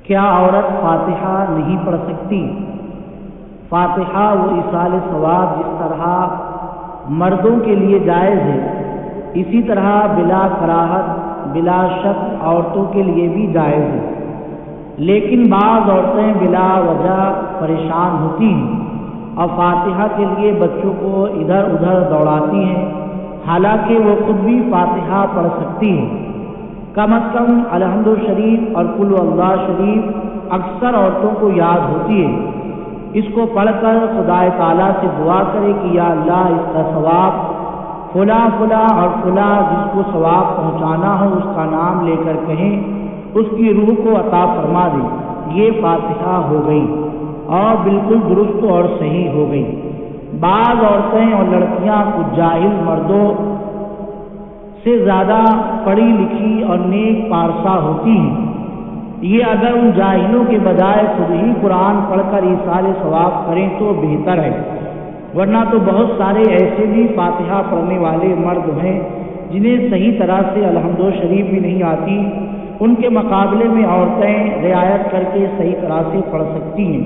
کیا عورت فاتحہ نہیں پڑھ سکتی؟ فاتحہ و ایصال ثواب جس طرح مردوں کے لیے جائز ہے، اسی طرح بلا کراہت بلا شک عورتوں کے لیے بھی جائز ہے، لیکن بعض عورتیں بلا وجہ پریشان ہوتی ہیں اور فاتحہ کے لیے بچوں کو ادھر ادھر دوڑاتی ہیں، حالانکہ وہ خود بھی فاتحہ پڑھ سکتی ہیں۔ کم از کم الحمد شریف اور قل اللہ شریف اکثر عورتوں کو یاد ہوتی ہے۔ اس کو پڑھ کر خدا تعالیٰ سے دعا کرے کہ یا اللہ اس کا ثواب فلاں فلاں اور فلاں جس کو ثواب پہنچانا ہو اس کا نام لے کر کہیں، اس کی روح کو عطا فرما دے۔ یہ فاتحہ ہو گئی اور بالکل درست اور صحیح ہو گئی۔ بعض عورتیں اور لڑکیاں کچھ جاہل مردوں سے زیادہ پڑھی لکھی اور نیک پارسا ہوتی ہیں، یہ اگر ان جاہلوں کے بجائے خود ہی قرآن پڑھ کر ایصال ثواب کریں تو بہتر ہے، ورنہ تو بہت سارے ایسے بھی فاتحہ پڑھنے والے مرد ہیں جنہیں صحیح طرح سے الحمد شریف بھی نہیں آتی، ان کے مقابلے میں عورتیں رعایت کر کے صحیح طرح سے پڑھ سکتی ہیں۔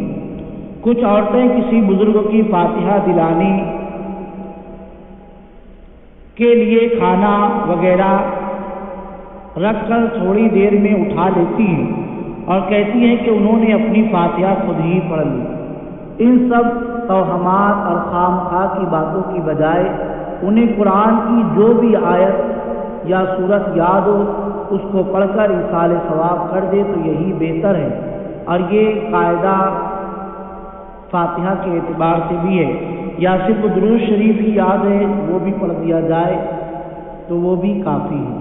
کچھ عورتیں کسی بزرگ کی فاتحہ دلانے کے لیے کھانا وغیرہ رکھ کر تھوڑی دیر میں اٹھا لیتی ہیں اور کہتی ہیں کہ انہوں نے اپنی فاتحہ خود ہی پڑھ لی۔ ان سب توہمات اور خام خواہ کی باتوں کی بجائے انہیں قرآن کی جو بھی آیت یا سورت یاد ہو اس کو پڑھ کر ایصال ثواب کر دے تو یہی بہتر ہے، اور یہ قاعدہ فاتحہ کے اعتبار سے بھی ہے۔ یا صرف درود شریف ہی یاد ہے وہ بھی پڑھ دیا جائے تو وہ بھی کافی ہے۔